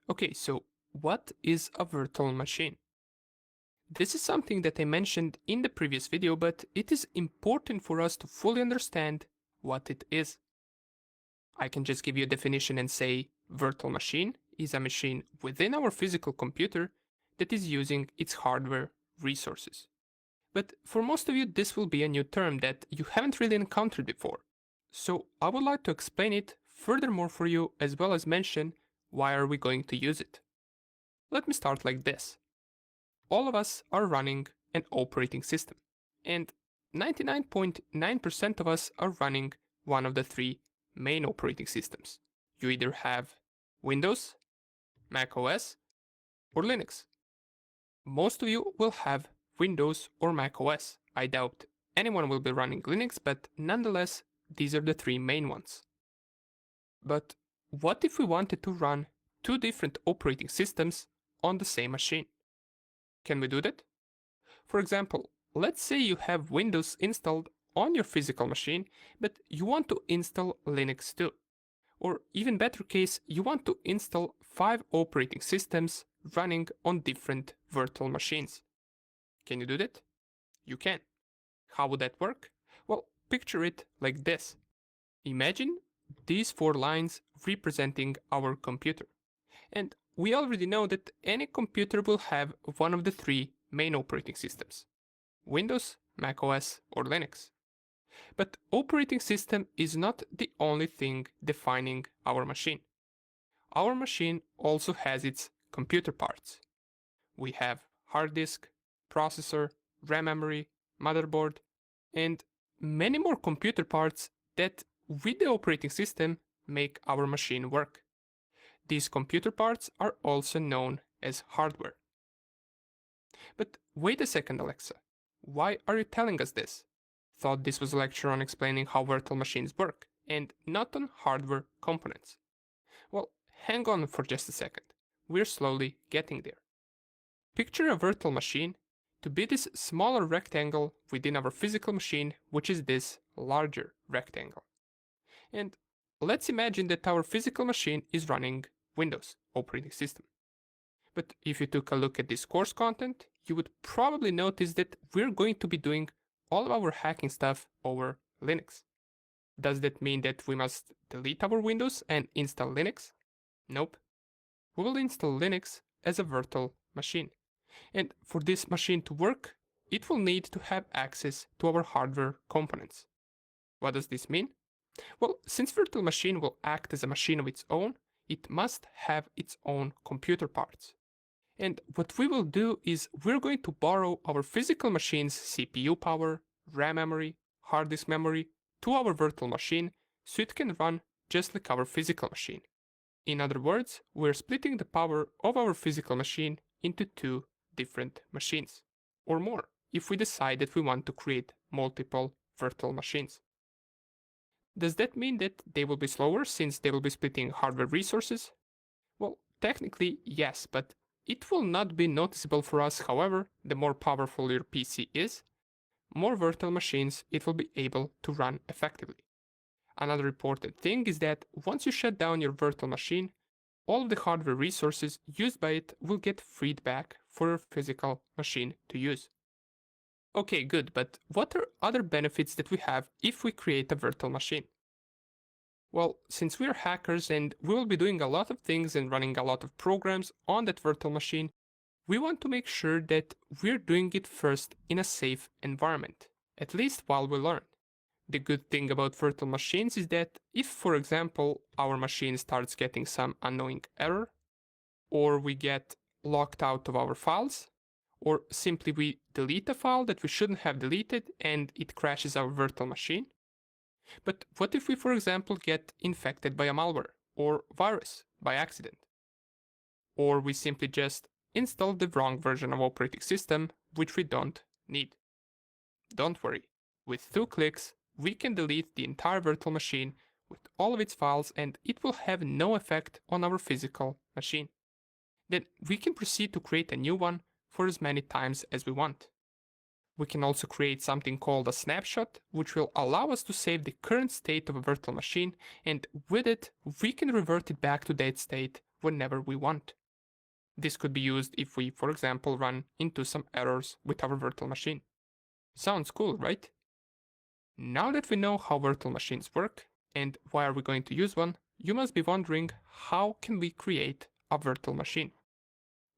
Okay, so what is a virtual machine? This is something that I mentioned in the previous video, but it is important for us to fully understand what it is. I can just give you a definition and say virtual machine is a machine within our physical computer that is using its hardware resources. But for most of you, this will be a new term that you haven't really encountered before. So I would like to explain it furthermore for you as well as mention why are we going to use it. Let me start like this. All of us are running an operating system, and 99.9% of us are running one of the three main operating systems. You either have Windows, Mac OS, or Linux. Most of you will have Windows or Mac OS. I doubt anyone will be running Linux, but nonetheless, these are the three main ones. But what if we wanted to run two different operating systems on the same machine? Can we do that? For example, let's say you have Windows installed on your physical machine, but you want to install Linux too. Or even better case, you want to install 5 operating systems running on different virtual machines. Can you do that? You can. How would that work? Well, picture it like this. Imagine these 4 lines representing our computer. And we already know that any computer will have one of the 3 main operating systems: Windows, Mac OS, or Linux. But operating system is not the only thing defining our machine. Our machine also has its computer parts. We have hard disk, processor, RAM memory, motherboard, and many more computer parts that, with the operating system, make our machine work. These computer parts are also known as hardware. But wait a second, Alexa. Why are you telling us this? Thought this was a lecture on explaining how virtual machines work, and not on hardware components. Well, hang on for just a second. We're slowly getting there. Picture a virtual machine to be this smaller rectangle within our physical machine, which is this larger rectangle. And let's imagine that our physical machine is running Windows operating system. But if you took a look at this course content, you would probably notice that we're going to be doing all of our hacking stuff over Linux. Does that mean that we must delete our Windows and install Linux? Nope. We will install Linux as a virtual machine. And for this machine to work, it will need to have access to our hardware components. What does this mean? Well, since virtual machine will act as a machine of its own, it must have its own computer parts. And what we will do is we're going to borrow our physical machine's CPU power, RAM memory, hard disk memory to our virtual machine so it can run just like our physical machine. In other words, we're splitting the power of our physical machine into 2 different machines, or more, if we decide that we want to create multiple virtual machines. Does that mean that they will be slower since they will be splitting hardware resources? Well, technically yes, but it will not be noticeable for us. However, the more powerful your PC is, more virtual machines it will be able to run effectively. Another important thing is that once you shut down your virtual machine, all of the hardware resources used by it will get freed back for your physical machine to use. Okay, good, but what are other benefits that we have if we create a virtual machine? Well, since we're hackers and we will be doing a lot of things and running a lot of programs on that virtual machine, we want to make sure that we're doing it first in a safe environment, at least while we learn. The good thing about virtual machines is that if, for example, our machine starts getting some annoying error, or we get locked out of our files, or simply we delete a file that we shouldn't have deleted and it crashes our virtual machine. But what if we, for example, get infected by a malware or virus by accident? Or we simply just install the wrong version of operating system, which we don't need. Don't worry, with 2 clicks, we can delete the entire virtual machine with all of its files and it will have no effect on our physical machine. Then we can proceed to create a new one for as many times as we want. We can also create something called a snapshot, which will allow us to save the current state of a virtual machine, and with it, we can revert it back to that state whenever we want. This could be used if we, for example, run into some errors with our virtual machine. Sounds cool, right? Now that we know how virtual machines work and why are we going to use one, you must be wondering, how can we create a virtual machine?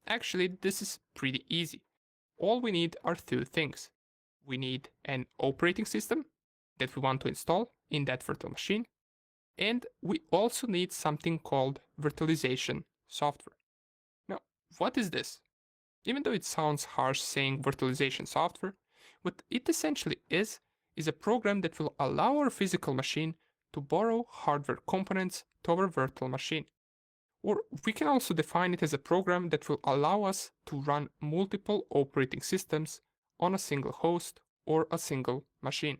Actually, this is pretty easy. All we need are two things. We need an operating system that we want to install in that virtual machine, and we also need something called virtualization software. Now, what is this? Even though it sounds harsh saying virtualization software, what it essentially is a program that will allow our physical machine to borrow hardware components to our virtual machine. Or we can also define it as a program that will allow us to run multiple operating systems on a single host or a single machine.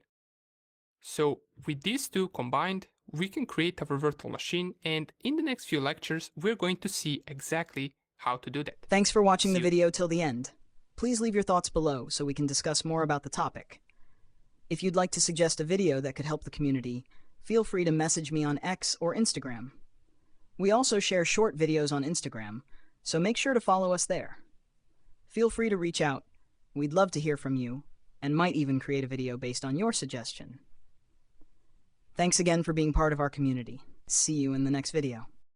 So with these two combined, we can create our virtual machine, and in the next few lectures, we're going to see exactly how to do that. Thanks for watching the See you. video till the end. Please leave your thoughts below so we can discuss more about the topic. If you'd like to suggest a video that could help the community, feel free to message me on X or Instagram. We also share short videos on Instagram, so make sure to follow us there. Feel free to reach out. We'd love to hear from you, and might even create a video based on your suggestion. Thanks again for being part of our community. See you in the next video.